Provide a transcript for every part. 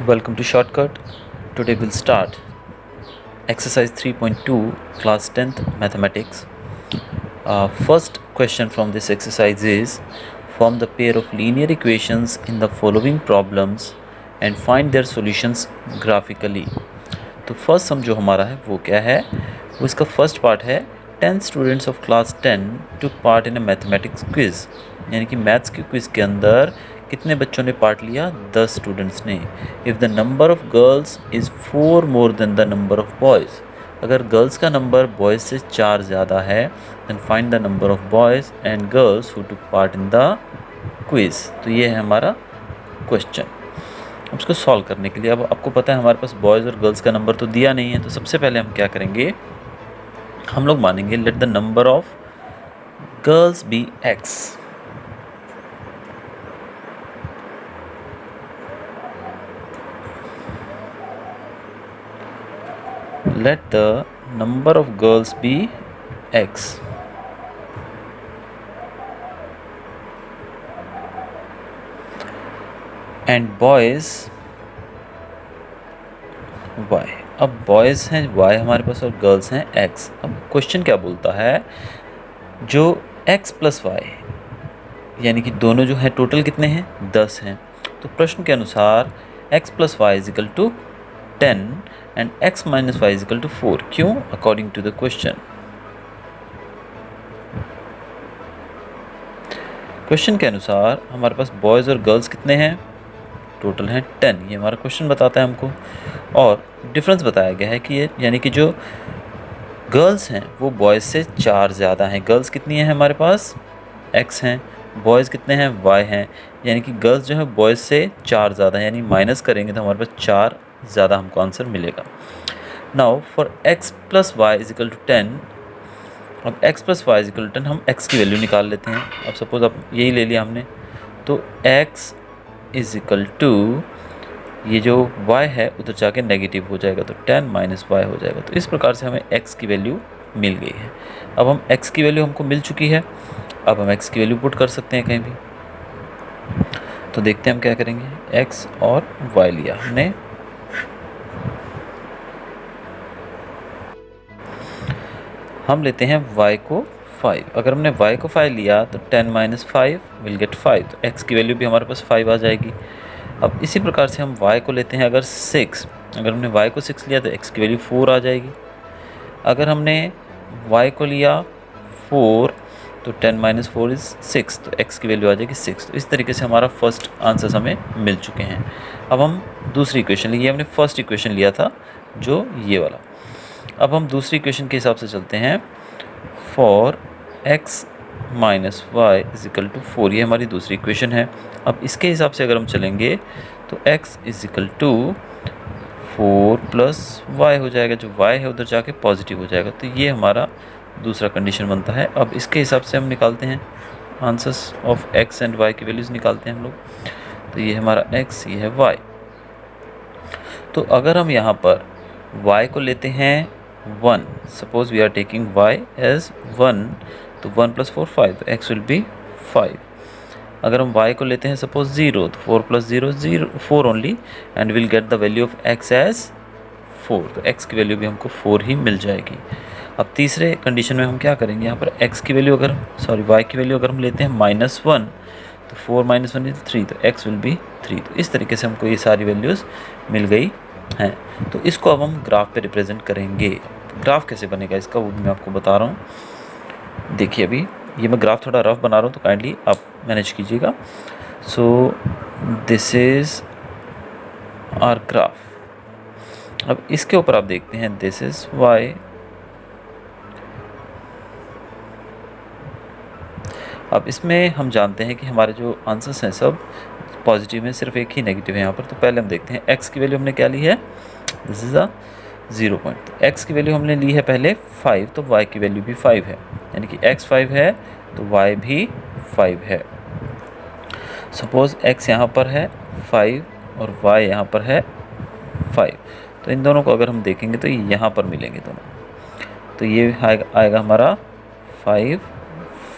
Welcome to Shortcut. Today we'll start exercise 3.2 class 10th mathematics. First question from this exercise is form the pair of linear equations in the following problems and find their solutions graphically. तो first सम जो हमारा है वो क्या है, वो इसका first part है 10 students of class 10 took part in a mathematics quiz, यानी कि मैथ्स के क्विज के अंदर कितने बच्चों ने पार्ट लिया, 10 स्टूडेंट्स ने. If the number of girls is 4 more than the number of boys, अगर गर्ल्स का नंबर बॉयज़ से 4 ज़्यादा है, then find the number of boys and girls who took part in the quiz. तो ये है हमारा क्वेश्चन. उसको सॉल्व करने के लिए, अब आपको पता है हमारे पास बॉयज़ और गर्ल्स का नंबर तो दिया नहीं है, तो सबसे पहले हम क्या करेंगे, हम लोग मानेंगे let the number of girls be x. Let the number of girls be x and boys y. अब बॉयज़ हैं y हमारे पास और गर्ल्स हैं x. अब क्वेश्चन क्या बोलता है, जो x प्लस वाई यानी कि दोनों जो हैं टोटल कितने हैं, 10 हैं. तो प्रश्न के अनुसार x plus y is equal to 10 and x minus y is equal to 4. क्यों? According to the question. Question के अनुसार हमारे पास बॉयज़ और गर्ल्स कितने हैं, टोटल हैं 10. ये हमारा क्वेश्चन बताता है हमको. और डिफरेंस बताया गया है कि ये यानी कि जो गर्ल्स हैं वो बॉयज़ से 4 ज़्यादा हैं. गर्ल्स कितनी हैं हमारे पास, x हैं. बॉयज़ कितने हैं, y हैं. यानी कि गर्ल्स जो है बॉयज़ से 4 ज़्यादा हैं, यानी माइनस करेंगे तो हमारे पास 4 ज़्यादा हमको आंसर मिलेगा. Now for x plus y is equal to 10. अब x plus y is equal to 10 हम x की वैल्यू निकाल लेते हैं. अब सपोज अब यही ले लिया हमने, तो x इज इक्वल टू ये जो y है उधर जाके नेगेटिव हो जाएगा, तो 10 माइनस वाई हो जाएगा. तो इस प्रकार से हमें x की वैल्यू मिल गई है. अब हम x की वैल्यू हमको मिल चुकी है, अब हम x की वैल्यू पुट कर सकते हैं कहीं भी. तो देखते हैं हम क्या करेंगे, x और y लिया हमने. हम लेते हैं y को 5. अगर हमने y को 5 लिया तो 10 माइनस 5 विल गेट 5. तो x की वैल्यू भी हमारे पास 5 आ जाएगी. अब इसी प्रकार से हम y को लेते हैं अगर 6. अगर हमने y को 6 लिया तो x की वैल्यू 4 आ जाएगी. अगर हमने y को लिया 4 तो 10 माइनस 4 इज़ 6, तो x की वैल्यू आ जाएगी 6. तो इस तरीके से हमारा फर्स्ट आंसर हमें मिल चुके हैं. अब हम दूसरी इक्वेशन लिए, हमने फर्स्ट इक्वेशन लिया था जो ये वाला. अब हम दूसरी इक्वेशन के हिसाब से चलते हैं. For x minus y is equal to 4, ये हमारी दूसरी इक्वेशन है. अब इसके हिसाब से अगर हम चलेंगे तो x is equal to 4 plus y हो जाएगा, जो y है उधर जाके पॉजिटिव हो जाएगा. तो ये हमारा दूसरा कंडीशन बनता है. अब इसके हिसाब से हम निकालते हैं answers of x and y की वैल्यूज़ निकालते हैं हम लोग. तो ये हमारा x, ये है y. तो अगर हम यहाँ पर y को लेते हैं 1, suppose we are taking y as 1, तो 1 प्लस 4 5, तो x विल बी 5. अगर हम y को लेते हैं सपोज 0, तो 4 plus 0 0 4 only and will get the value of x as 4. तो x की वैल्यू भी हमको 4 ही मिल जाएगी. अब तीसरे कंडीशन में हम क्या करेंगे, यहाँ पर x की वैल्यू अगर y की वैल्यू अगर हम लेते हैं -1, तो 4 माइनस 1 इज 3, तो x विल बी 3. तो इस तरीके से हमको ये सारी वैल्यूज़ मिल गई हैं. तो इसको अब हम ग्राफ पे रिप्रेजेंट करेंगे. ग्राफ कैसे बनेगा इसका वो भी मैं आपको बता रहा हूँ. देखिए अभी ये मैं ग्राफ थोड़ा रफ बना रहा हूँ, तो काइंडली आप मैनेज कीजिएगा. So this is our graph. अब इसके ऊपर आप देखते हैं दिस इज़ y. अब इसमें हम जानते हैं कि हमारे जो आंसर्स हैं सब पॉजिटिव हैं, सिर्फ एक ही नेगेटिव है यहाँ पर. तो पहले हम देखते हैं x की वैल्यू हमने क्या ली है, this is a 0 point. x की वैल्यू हमने ली है पहले 5, तो y की वैल्यू भी 5 है, यानी कि x 5 है तो y भी 5 है. सपोज़ x यहाँ पर है 5 और y यहाँ पर है 5, तो इन दोनों को अगर हम देखेंगे तो यहाँ पर मिलेंगे दोनों. तो ये आएगा हमारा 5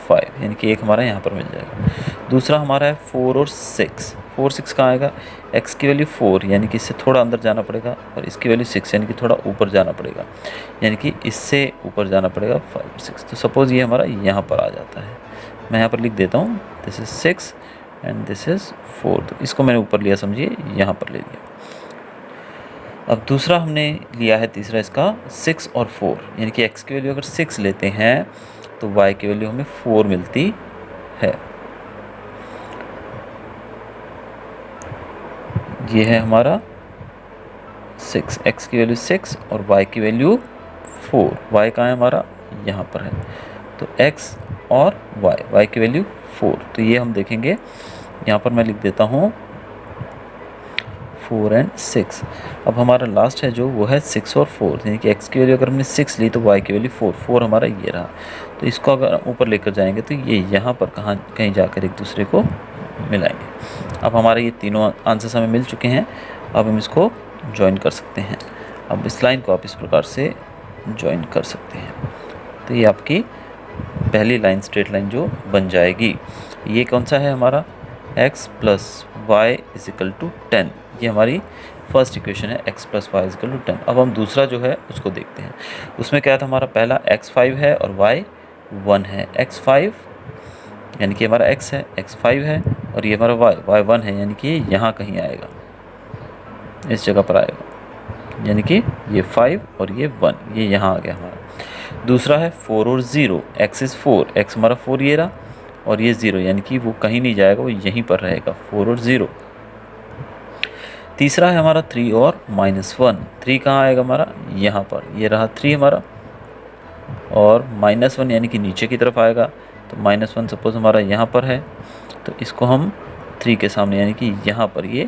5, यानी कि एक हमारा यहाँ पर मिल जाएगा. दूसरा हमारा है 4 और 6. 4 6 कहाँ आएगा, x की वैल्यू 4 यानी कि इससे थोड़ा अंदर जाना पड़ेगा, और इसकी वैल्यू 6 यानी कि थोड़ा ऊपर जाना पड़ेगा, यानी कि इससे ऊपर जाना पड़ेगा 5 6। तो सपोज़ ये हमारा यहाँ पर आ जाता है, मैं यहाँ पर लिख देता हूँ this is 6 and this is 4। तो इसको मैंने ऊपर लिया, समझिए यहाँ पर ले लिया। अब दूसरा हमने लिया है तीसरा इसका 6 और 4, यानी कि x की वैल्यू अगर 6 लेते हैं तो y की वैल्यू हमें 4 मिलती है। ये है हमारा 6, x की वैल्यू 6 और y की वैल्यू 4। y कहाँ है हमारा, यहाँ पर है। तो x और y की वैल्यू 4। तो ये हम देखेंगे, यहाँ पर मैं लिख देता हूँ 4 एंड 6। अब हमारा लास्ट है जो वो है 6 और 4, यानी कि x की वैल्यू अगर हमने 6 ली तो y की वैल्यू 4 हमारा ये रहा। तो इसको अगर ऊपर लेकर जाएंगे तो ये यहाँ पर कहीं जाकर एक दूसरे को मिलाएंगे। अब हमारे ये तीनों आंसर्स हमें मिल चुके हैं, अब हम इसको ज्वाइन कर सकते हैं। अब इस लाइन को आप इस प्रकार से ज्वाइन कर सकते हैं। तो ये आपकी पहली लाइन, स्ट्रेट लाइन जो बन जाएगी। ये कौन सा है हमारा, x plus y is equal to 10। ये हमारी फर्स्ट इक्वेशन है, x plus y is equal to 10। अब हम दूसरा जो है उसको देखते हैं। उसमें क्या था, हमारा पहला x 5 है और y 1 है। x 5 यानी कि हमारा x है, x 5 है, और ये हमारा y 1 है, यानी कि यहाँ कहीं आएगा, इस जगह पर आएगा, यानी कि ये 5 और ये 1, ये यहाँ आ गया हमारा। दूसरा है 4 और 0, x इज़ 4, x हमारा 4 ये रहा, और ये 0, यानी कि वो कहीं नहीं जाएगा, वो यहीं पर रहेगा, 4 और 0। तीसरा है हमारा 3 और -1, 3 कहाँ आएगा हमारा, यहाँ पर, ये रहा 3 हमारा, और -1 यानी कि नीचे की तरफ आएगा। तो -1 सपोज हमारा यहाँ पर है, तो इसको हम 3 के सामने यानी कि यहाँ पर ये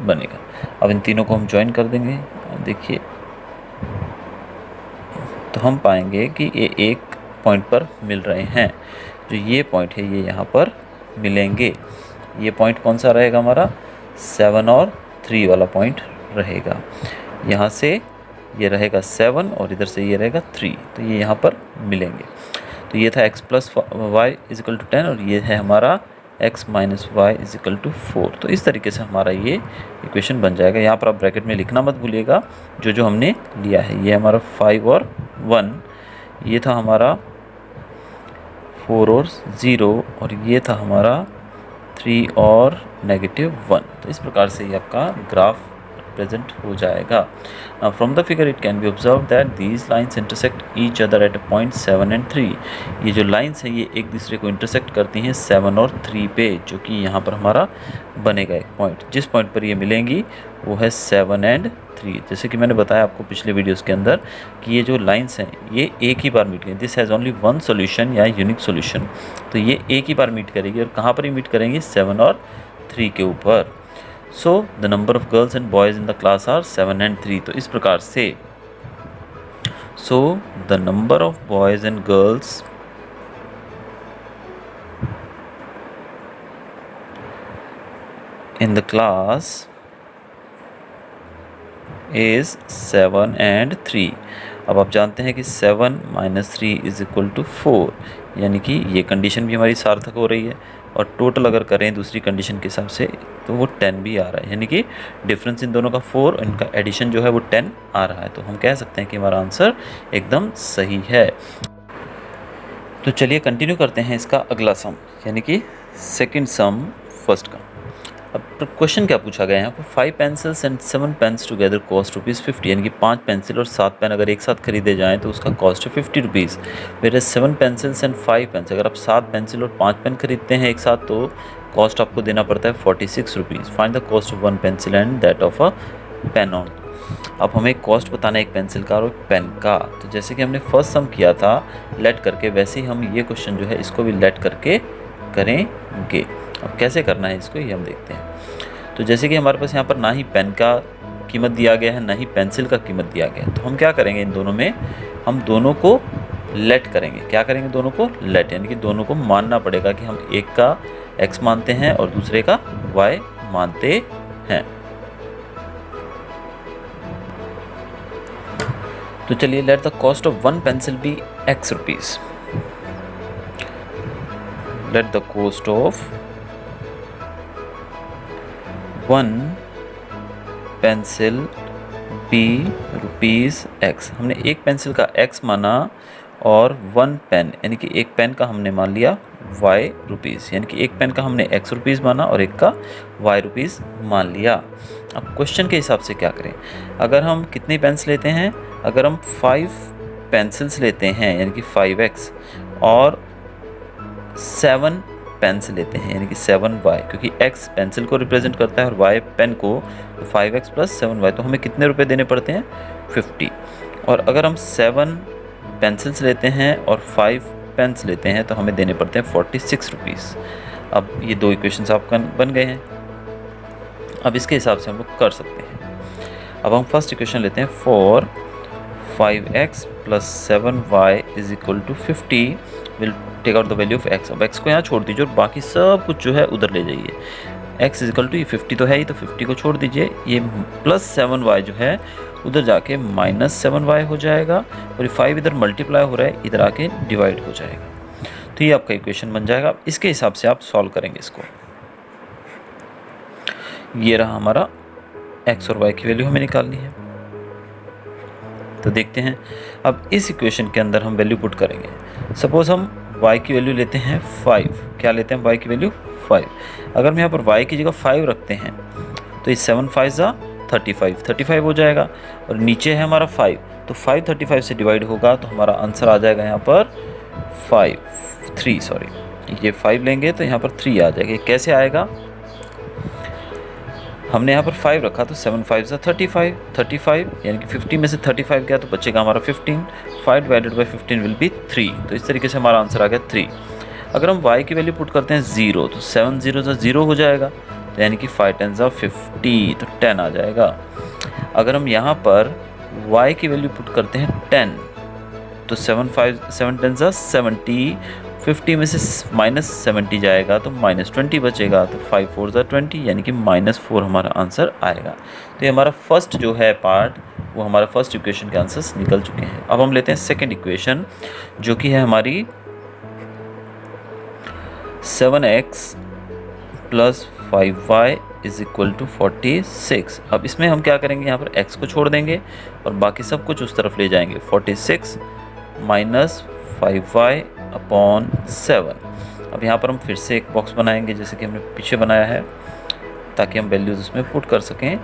बनेगा। अब इन तीनों को हम ज्वाइन कर देंगे, देखिए तो हम पाएंगे कि ये एक पॉइंट पर मिल रहे हैं। जो ये पॉइंट है ये यहाँ पर मिलेंगे। ये पॉइंट कौन सा रहेगा हमारा, 7 और 3 वाला पॉइंट रहेगा। यहाँ से ये रहेगा 7 और इधर से ये रहेगा 3, तो ये यहाँ पर मिलेंगे। तो ये था x plus y is equal to 10, और ये है हमारा x minus y is equal to 4। तो इस तरीके से हमारा ये इक्वेशन बन जाएगा। यहाँ पर आप ब्रैकेट में लिखना मत भूलिएगा जो जो हमने लिया है। ये हमारा 5 और 1, ये था हमारा 4 और 0, और ये था हमारा 3 और -1। तो इस प्रकार से ये आपका ग्राफ प्रेजेंट हो जाएगा। From the figure it can be observe that these lines intersect each other at a point 7 and 3। ये जो लाइन्स हैं ये एक दूसरे को इंटरसेक्ट करती हैं 7 और 3 पे, जो कि यहाँ पर हमारा बनेगा एक पॉइंट। जिस पॉइंट पर ये मिलेंगी वो है 7 and 3। जैसे कि मैंने बताया आपको पिछले वीडियोस के अंदर कि ये जो लाइन्स हैं ये एक ही बार मीट करेंगी। This has only one solution या यूनिक सोल्यूशन। तो ये एक ही बार मीट करेगी, और कहाँ पर ही मीट करेंगी, 7 और 3 के ऊपर। So the number of girls and boys in the class are 7 and 3। तो इस प्रकार से so the number of boys and girls in the class is 7 and 3। अब आप जानते हैं कि 7 - 3 इज इक्वल टू 4, यानी कि ये कंडीशन भी हमारी सार्थक हो रही है, और टोटल अगर करें दूसरी कंडीशन के हिसाब से तो वो 10 भी आ रहा है, यानी कि डिफरेंस इन दोनों का 4, इनका एडिशन जो है वो 10 आ रहा है। तो हम कह सकते हैं कि हमारा आंसर एकदम सही है। तो चलिए कंटिन्यू करते हैं इसका अगला सम, यानी कि सेकंड सम फर्स्ट का। अब क्वेश्चन क्या पूछा गया है यहाँ पर, 5 pencils and 7 pens together cost ₹50, यानी कि 5 पेंसिल और 7 पेन अगर एक साथ खरीदे जाएँ तो उसका कॉस्ट है ₹50। मेरे 7 पेंसिल्स एंड 5 पेन्स, अगर आप 7 पेंसिल और 5 पेन खरीदते हैं एक साथ तो कॉस्ट आपको देना पड़ता है ₹46। Find the cost of 1 pencil and that of a pain on. अब हमें कॉस्ट बताना है एक पेंसिल का और एक पेन का। तो जैसे कि हमने फर्स्ट सम किया था लेट करके, वैसे ही हम ये क्वेश्चन जो है इसको भी लेट करके करेंगे। अब कैसे करना है इसको ये हम देखते हैं। तो जैसे कि हमारे पास यहाँ पर ना ही पेन का कीमत दिया गया है ना ही पेंसिल का कीमत दिया गया है, तो हम क्या करेंगे, इन दोनों में हम दोनों को लेट करेंगे। क्या करेंगे, दोनों को लेट, यानी कि दोनों को मानना पड़ेगा कि हम एक का x मानते हैं और दूसरे का y मानते हैं। तो चलिए let the cost of 1 pencil be x rupees. Let the cost of 1 pencil be rupees x, हमने एक पेंसिल का एक्स माना और 1 पेन यानी कि एक पेन का हमने मान लिया वाई रुपीज़, यानी कि एक पेन का हमने एक्स रुपीज़ माना और एक का वाई रुपीज़ मान लिया। अब क्वेश्चन के हिसाब से क्या करें, अगर हम कितनी पेन्स लेते हैं, अगर हम 5 पेंसिल्स लेते हैं यानी कि 5x और 7 पेन्स लेते हैं यानी कि 7y, क्योंकि x पेंसिल को रिप्रेजेंट करता है और y पेन को, तो 5x प्लस 7y, तो हमें कितने रुपए देने पड़ते हैं 50। और अगर हम 7 पेंसिल्स लेते हैं और 5 पेन्स लेते हैं तो हमें देने पड़ते हैं 46 रुपीज़। अब ये दो इक्वेशंस आपका बन गए हैं। अब इसके हिसाब से हम लोग कर सकते हैं। अब हम फर्स्ट इक्वेशन लेते हैं, for 5x plus 7y is equal to 50 will take out the value of x। अब x को यहाँ छोड़ दीजिए और बाकी सब कुछ जो है उधर ले जाइए। x इज इक्वल टू, ये 50 तो है ही, तो 50 को छोड़ दीजिए, ये प्लस 7y जो है उधर जाके माइनस 7y हो जाएगा और ये 5 इधर मल्टीप्लाई हो रहा है, इधर आके डिवाइड हो जाएगा। तो ये आपका इक्वेशन बन जाएगा। इसके हिसाब से आप सॉल्व करेंगे इसको। ये रहा हमारा x और y की वैल्यू हमें निकालनी है। तो देखते हैं, अब इस इक्वेशन के अंदर हम वैल्यू पुट करेंगे। सपोज हम y की वैल्यू लेते हैं 5, क्या लेते हैं y की वैल्यू 5। अगर हम यहाँ पर y की जगह 5 रखते हैं तो ये 7 5 35 हो जाएगा और नीचे है हमारा 5, तो 5 35 से डिवाइड होगा तो हमारा आंसर आ जाएगा यहाँ पर 3 ये 5 लेंगे तो यहाँ पर 3 आ जाएगा। ये कैसे आएगा, हमने यहाँ पर 5 रखा तो 7 5 35 यानी कि 50 में से 35 गया तो बचेगा हमारा 15, 5 डिवाइडेड बाई 15 विल बी 3। तो इस तरीके से हमारा आंसर आ गया 3। अगर हम y की वैल्यू पुट करते हैं 0 तो 7 0 से 0 हो जाएगा, तो यानी कि 5 10 50, तो 10 आ जाएगा। अगर हम यहाँ पर y की वैल्यू पुट करते हैं 10 तो 7 10 70, 50 में से माइनस 70 जाएगा तो माइनस 20 बचेगा, तो 5 4 20 यानी कि -4 हमारा आंसर आएगा। तो ये हमारा फर्स्ट जो है पार्ट, वो हमारा फर्स्ट इक्वेशन के आंसर्स निकल चुके हैं। अब हम लेते हैं सेकंड इक्वेशन जो कि है हमारी 7x plus 5y is equal to 46। अब इसमें हम क्या करेंगे, यहाँ पर x को छोड़ देंगे और बाकी सब कुछ उस तरफ ले जाएंगे। 46 माइनस 5y अपॉन 7। अब यहाँ पर हम फिर से एक बॉक्स बनाएंगे जैसे कि हमने पीछे बनाया है, ताकि हम वैल्यूज़ उसमें पुट कर सकें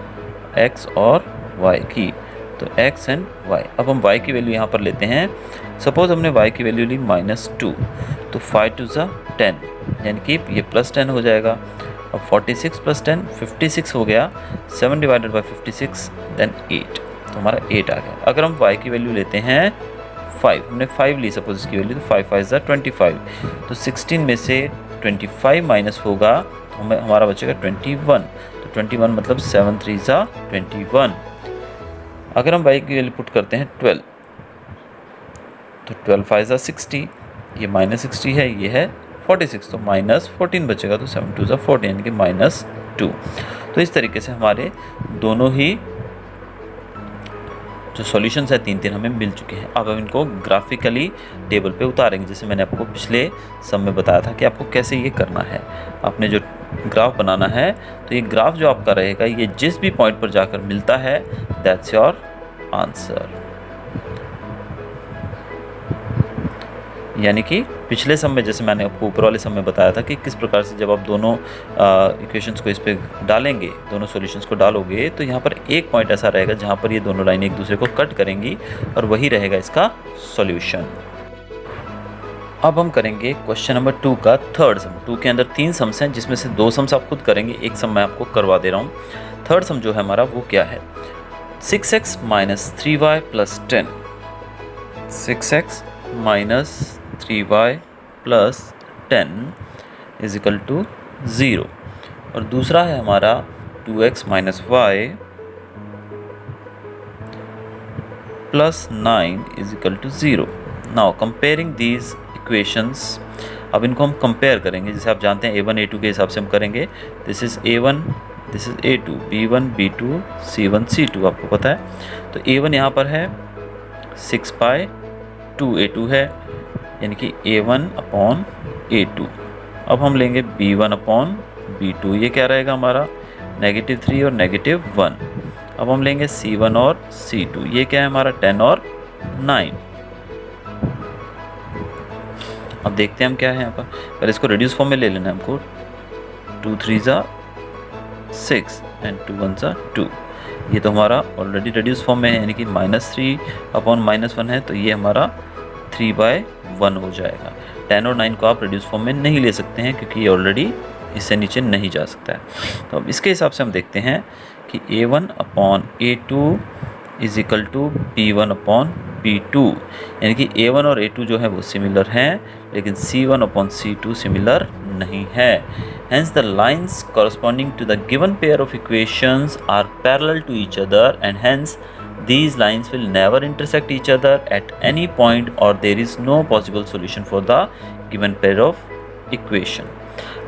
x और y की। तो x एंड y। अब हम y की वैल्यू यहाँ पर लेते हैं। सपोज हमने y की वैल्यू ली -2, तो 5 2 10 यानी कि ये प्लस 10 हो जाएगा। अब 46 प्लस 10 56 हो गया, 7 डिवाइडेड बाई 56 देन 8, तो हमारा 8 आ गया। अगर हम y की वैल्यू लेते हैं 5, हमने 5 ली सपोज इसकी वैल्यू, तो 5 5 25, तो 16 में से 25 माइनस होगा तो हमें हमारा बचेगा 21, तो 21 मतलब 7 3 21। अगर हम y की वैल्यू पुट करते हैं 12, तो 12 5 60, ये -60 है, ये है 46, तो -14 बचेगा, तो 7 2 14 यानी कि -2। तो इस तरीके से हमारे दोनों ही जो सॉल्यूशंस है 3 हमें मिल चुके हैं। अब हम इनको ग्राफिकली टेबल पे उतारेंगे, जैसे मैंने आपको पिछले सम में बताया था कि आपको कैसे ये करना है। आपने जो ग्राफ बनाना है, तो ये ग्राफ जो आपका रहेगा, ये जिस भी पॉइंट पर जाकर मिलता है दैट्स योर आंसर। यानी कि पिछले सम में जैसे मैंने आपको ऊपर वाले सम में बताया था कि किस प्रकार से जब आप दोनों इक्वेशंस को इस पर डालेंगे, दोनों सॉल्यूशंस को डालोगे, तो यहाँ पर एक पॉइंट ऐसा रहेगा जहाँ पर ये दोनों लाइनें एक दूसरे को कट करेंगी और वही रहेगा इसका सॉल्यूशन। अब हम करेंगे क्वेश्चन नंबर 2 का थर्ड सम। 2 के अंदर 3 सम्स हैं, जिसमें से 2 सम्स आप खुद करेंगे, एक सम मैं आपको करवा दे रहा हूँ। थर्ड सम जो है हमारा वो क्या है, 6x minus 3y plus 10, 6x minus 3y plus 10 is equal to 0। और दूसरा है हमारा 2x minus y plus 9 is equal to 0। Now comparing these equations, अब इनको हम कंपेयर करेंगे। जैसे आप जानते हैं A1 A2 के हिसाब से हम करेंगे। This is A1, this is A2, B1 B2 C1 C2 आपको पता है। तो A1 यहाँ पर है 6/2, A2 है यानी कि A1 अपॉन A2। अब हम लेंगे B1 अपॉन B2, ये क्या रहेगा हमारा -3 और -1। अब हम लेंगे C1 और C2, ये क्या है हमारा 10 और 9। अब देखते हैं हम क्या है यहाँ पर, पहले इसको रिड्यूस फॉर्म में ले लेना है हमको। 2 3 ज़ा 6 एंड 2 1 ज़ा 2। ये तो हमारा ऑलरेडी रिड्यूस फॉर्म में है, यानी कि -3/-1 है, तो ये हमारा 3/1 हो जाएगा। 10 और 9 को आप रिड्यूस फॉर्म में नहीं ले सकते हैं क्योंकि ये ऑलरेडी इससे नीचे नहीं जा सकता है। तो अब इसके हिसाब से हम देखते हैं कि A1/A2 is equal to B1/B2, यानी कि A1 और A2 जो है वो सिमिलर हैं, लेकिन C1/C2 सिमिलर नहीं है। Hence the lines corresponding to the given pair of equations are parallel to each other, and hence these lines will never intersect each other at any point, or there is no possible solution for the given pair of equation।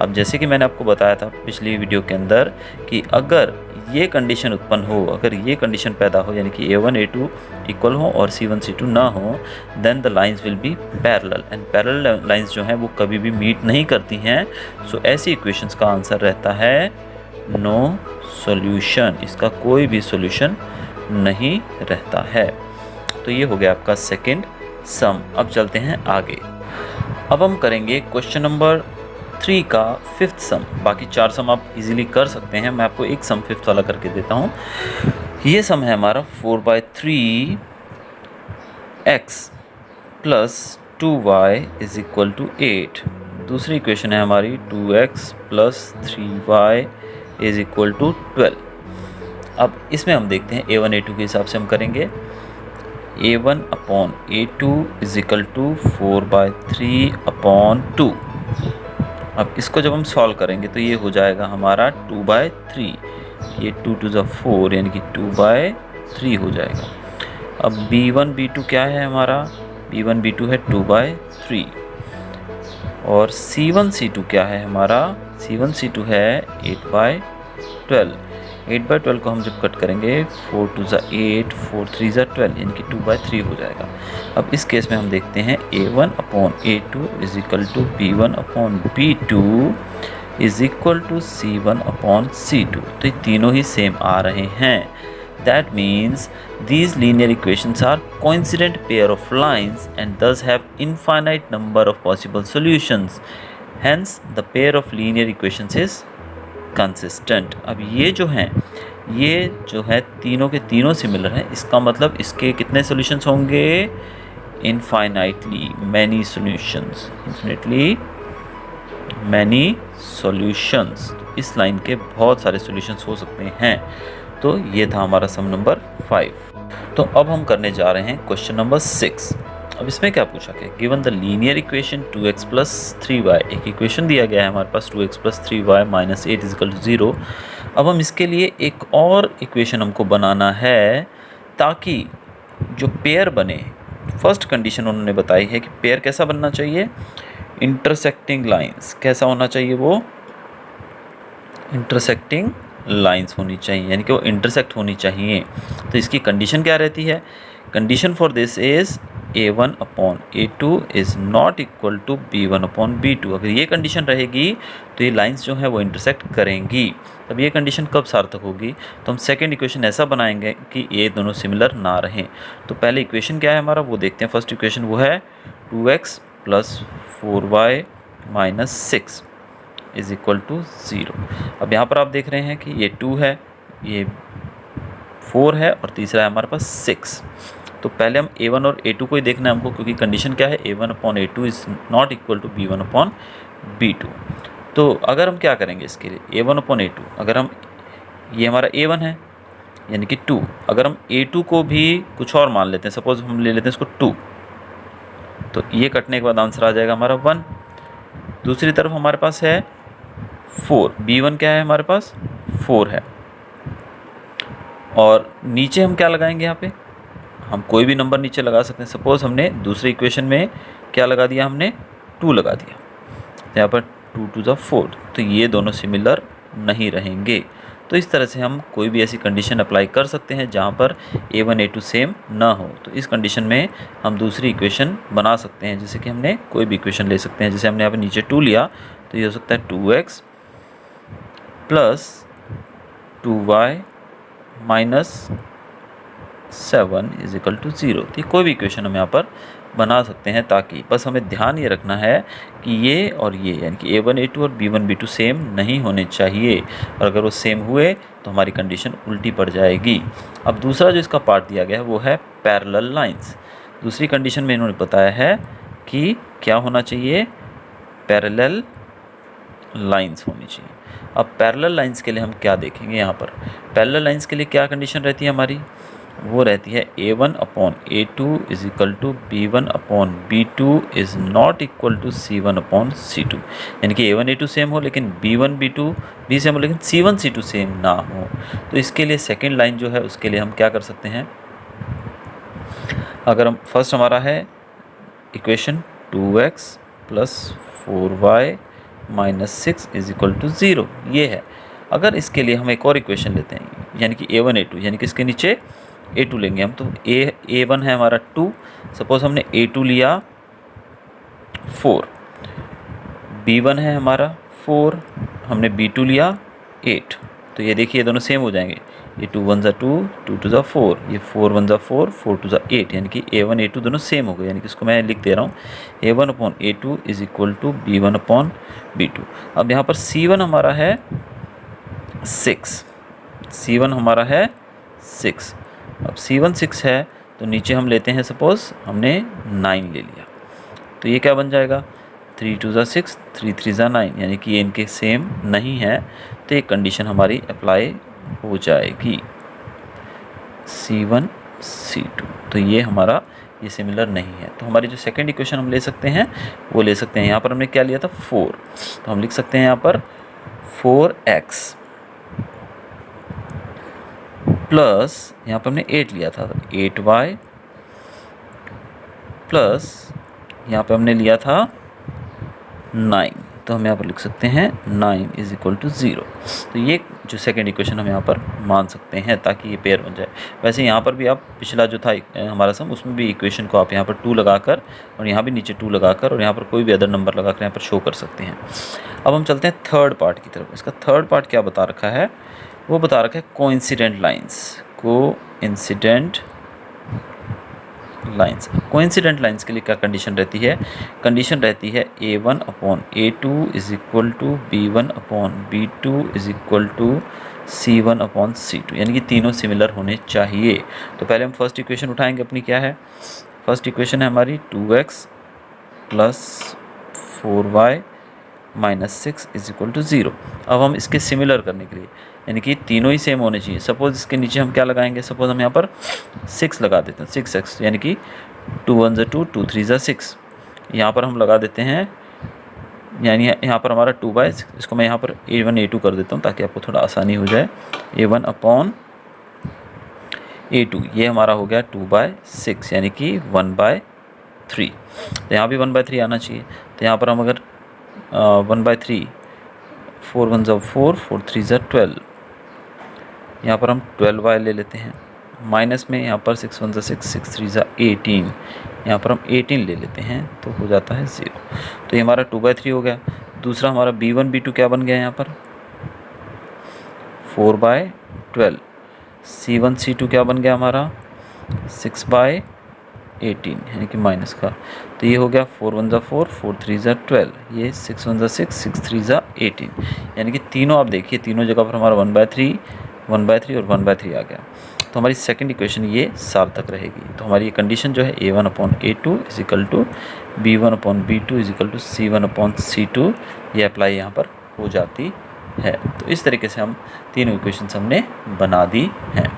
अब जैसे कि मैंने आपको बताया था पिछली video के अंदर कि अगर ये कंडीशन उत्पन्न हो, अगर ये कंडीशन पैदा हो, यानी कि A1 A2 इक्वल हो और C1 C2 ना हो, then the lines will be parallel, and parallel lines जो हैं वो कभी भी मीट नहीं करती हैं। सो ऐसी इक्वेशंस का आंसर रहता है नो सॉल्यूशन, इसका कोई भी सॉल्यूशन नहीं रहता है। तो ये हो गया आपका सेकंड सम। अब चलते हैं आगे। अब हम करेंगे क्वेश्चन नंबर 3 का 5th सम। बाकी 4 सम आप इजीली कर सकते हैं, मैं आपको एक सम 5th वाला करके देता हूँ। ये सम है हमारा 4/3 x plus 2y is equal to 8। दूसरी इक्वेशन है हमारी 2x plus 3y is equal to 12। अब इसमें हम देखते हैं A1 A2 के हिसाब से हम करेंगे। A1/A2 is equal to 4/3/2। अब इसको जब हम सॉल्व करेंगे तो ये हो जाएगा हमारा 2/3, ये 2 2 ज़ा 4, यानी कि 2/3 हो जाएगा। अब B1 B2 क्या है हमारा, B1 B2 है 2/3, और C1 C2 क्या है हमारा, C1 C2 है 8/12। 8/12 को हम जब कट करेंगे 4 2 ज़ा 8, 4 3 ज़ा 12, यानी कि 2/3 हो जाएगा। अब इस केस में हम देखते हैं A1/A2 is equal to B1/B2 is equal to C1/C2। तो ये तीनों ही सेम आ रहे हैं। That means these linear equations are coincident pair of lines and thus have infinite number of possible solutions. Hence the pair of linear equations is consistent। अब ये जो है तीनों के तीनों सिमिलर हैं, इसका मतलब इसके कितने सॉल्यूशंस होंगे, infinitely many solutions, infinitely many solutions. इस लाइन के बहुत सारे सॉल्यूशंस हो सकते हैं। तो ये था हमारा सम नंबर 5। तो अब हम करने जा रहे हैं क्वेश्चन नंबर 6। अब इसमें क्या पूछा गया, given the linear equation 2x plus 3y, एक इक्वेशन दिया गया है हमारे पास 2x plus 3y minus 8 is equal to 0। अब हम इसके लिए एक और इक्वेशन हमको बनाना है ताकि जो पेयर बने, फर्स्ट कंडीशन उन्होंने बताई है कि पेयर कैसा बनना चाहिए, इंटरसेक्टिंग लाइंस कैसा होना चाहिए, वो इंटरसेक्टिंग लाइंस होनी चाहिए, यानी कि वो इंटरसेक्ट होनी चाहिए। तो इसकी कंडीशन क्या रहती है, condition for this is A1/A2 is not equal to B1/B2। अगर ये कंडीशन रहेगी तो ये लाइंस जो है वो इंटरसेक्ट करेंगी। तब ये कंडीशन कब सार्थक होगी, तो हम सेकंड इक्वेशन ऐसा बनाएंगे कि ये दोनों सिमिलर ना रहें। तो पहले इक्वेशन क्या है हमारा वो देखते हैं। फर्स्ट इक्वेशन वो है 2x plus 4y minus 6 is equal to 0। अब यहाँ पर आप देख रहे हैं कि ये 2 है, ये 4 है और तीसरा है हमारे पास 6। तो पहले हम A1 और A2 को ही देखना है हमको, क्योंकि कंडीशन क्या है, A1/A2 is not equal to B1/B2। तो अगर हम क्या करेंगे इसके लिए, A1/A2 अगर हम, ये हमारा A1 है यानी कि 2, अगर हम A2 को भी कुछ और मान लेते हैं, सपोज हम ले लेते हैं इसको 2, तो ये कटने के बाद आंसर आ जाएगा हमारा 1। दूसरी तरफ हमारे पास है 4, B1 क्या है हमारे पास 4 है, और नीचे हम क्या लगाएंगे, यहाँ पे हम कोई भी नंबर नीचे लगा सकते हैं। सपोज़ हमने दूसरी इक्वेशन में क्या लगा दिया, हमने 2 लगा दिया, तो यहाँ पर 2 2 ज़ा 4, तो ये दोनों सिमिलर नहीं रहेंगे। तो इस तरह से हम कोई भी ऐसी कंडीशन अप्लाई कर सकते हैं जहाँ पर A1 A2 सेम ना हो। तो इस कंडीशन में हम दूसरी इक्वेशन बना सकते हैं, जैसे कि हमने कोई भी इक्वेशन ले सकते हैं। जैसे हमने यहाँ पर नीचे 2 लिया, तो ये हो सकता है 2x plus 2y minus 7 is equal to 0। तो कोई भी इक्वेशन हम यहाँ पर बना सकते हैं, ताकि बस हमें ध्यान ये रखना है कि ये और ये यानी कि a1 a2 और b1 b2 सेम नहीं होने चाहिए, और अगर वो सेम हुए तो हमारी कंडीशन उल्टी पड़ जाएगी। अब दूसरा जो इसका पार्ट दिया गया है वो है पैरेलल लाइंस। दूसरी कंडीशन में इन्होंने बताया है कि क्या होना चाहिए, पैरेलल लाइंस होनी चाहिए। अब पैरेलल लाइंस के लिए हम क्या देखेंगे, यहाँ पर पैरेलल लाइंस के लिए क्या कंडीशन रहती है हमारी, वो रहती है a1 upon a2 is equal to b1 upon b2 is not equal to c1 upon c2। यानी कि a1 a2 सेम हो लेकिन b1 b2 भी सेम हो लेकिन c1 c2 सेम ना हो। तो इसके लिए सेकेंड लाइन जो है उसके लिए हम क्या कर सकते हैं, अगर हम फर्स्ट हमारा है equation 2x plus 4y minus 6 is equal to 0, ये है। अगर इसके लिए हम एक और इक्वेशन लेते हैं यानी कि a1 a2 यानी कि इसके नीचे a2 लेंगे हम, तो a1 है हमारा 2, सपोज हमने a2 लिया 4, b1 है हमारा 4, हमने b2 लिया 8, तो ये देखिए दोनों सेम हो जाएंगे, ये 2 1 ज़ा 2 2 2 ज़ा 4, ये 4 1 ज़ा 4 4 2 ज़ा 8, यानी कि a1 a2 दोनों सेम हो गए। यानी कि इसको मैं लिख दे रहा हूँ a1 upon a2 is equal to b1 upon b2। अब यहाँ पर c1 हमारा है 6, c1 हमारा है 6। अब c1 6 है तो नीचे हम लेते हैं, सपोज हमने 9 ले लिया, तो ये क्या बन जाएगा 3 2 ज़ा 6 3 3 ज़ा 9, यानी कि ये इनके सेम नहीं है, तो ये कंडीशन हमारी अप्लाई हो जाएगी c1 c2, तो ये हमारा ये सिमिलर नहीं है। तो हमारी जो सेकंड इक्वेशन हम ले सकते हैं वो ले सकते हैं, यहाँ पर हमने क्या लिया था 4, तो हम लिख सकते हैं यहाँ पर 4x प्लस यहाँ पर हमने 8 लिया था 8y प्लस यहाँ पे हमने लिया था 9, तो हम यहाँ पर लिख सकते हैं 9 इज इक्वल टू 0। तो ये जो सेकंड इक्वेशन हम यहाँ पर मान सकते हैं ताकि ये पेयर बन जाए। वैसे यहाँ पर भी आप पिछला जो था हमारा सम, उसमें भी इक्वेशन को आप यहाँ पर 2 लगाकर और यहाँ भी नीचे 2 लगाकर और यहाँ पर कोई भी अदर नंबर लगाकर यहाँ पर शो कर सकते हैं। अब हम चलते हैं थर्ड पार्ट की तरफ। इसका थर्ड पार्ट क्या बता रखा है, वो बता रखा है कोइंसिडेंट लाइंस। कोइंसिडेंट लाइंस के लिए क्या कंडीशन रहती है, कंडीशन रहती है a1 upon a2 is equal to b1 upon b2 is equal to c1 upon c2, यानी कि तीनों सिमिलर होने चाहिए। तो पहले हम फर्स्ट इक्वेशन उठाएंगे अपनी, क्या है फर्स्ट इक्वेशन है हमारी 2x plus 4y minus 6 is equal to 0। अब हम इसके सिमिलर करने के लिए यानी कि तीनों ही सेम होने चाहिए, सपोज इसके नीचे हम क्या लगाएंगे, सपोज हम यहाँ पर 6 लगा देते हैं 6x, यानी कि 2 1 ज़ा 2 2 3 ज़ा 6, यहाँ पर हम लगा देते हैं, यानी यहाँ पर हमारा 2/6, इसको मैं यहाँ पर a1 a2 कर देता हूँ ताकि आपको थोड़ा आसानी हो जाए। a1 अपॉन a2 ये हमारा हो गया 2/6 यानी कि 1/3, तो यहाँ भी 1/3 आना चाहिए। तो यहाँ पर हम अगर 1/3 4 1 ज़ा 4 4 3 ज़ा 12, यहाँ पर हम 12y ले लेते हैं, माइनस में यहाँ पर 6 1 ज़ा 6 6 3 ज़ा 18, यहाँ पर हम 18 ले लेते हैं तो हो जाता है 0। तो ये हमारा 2/3 हो गया। दूसरा हमारा b1 b2 क्या बन गया यहाँ पर 4/12, c1 c2 क्या बन गया हमारा 6/18 यानी कि माइनस का, तो ये हो गया 4 1 ज़ा 4 4 3 ज़ा 12, ये 6 1 ज़ा 6 6 3 ज़ा 18, यानी कि तीनों आप देखिए तीनों जगह पर हमारा 1/3 1/3 और 1/3 आ गया। तो हमारी सेकंड इक्वेशन ये सार्थक रहेगी। तो हमारी ये कंडीशन जो है a1 upon a2 is equal to b1 upon b2 is equal to c1 upon c2, ये अप्लाई यहाँ पर हो जाती है। तो इस तरीके से हम तीनों इक्वेशन हमने बना दी हैं।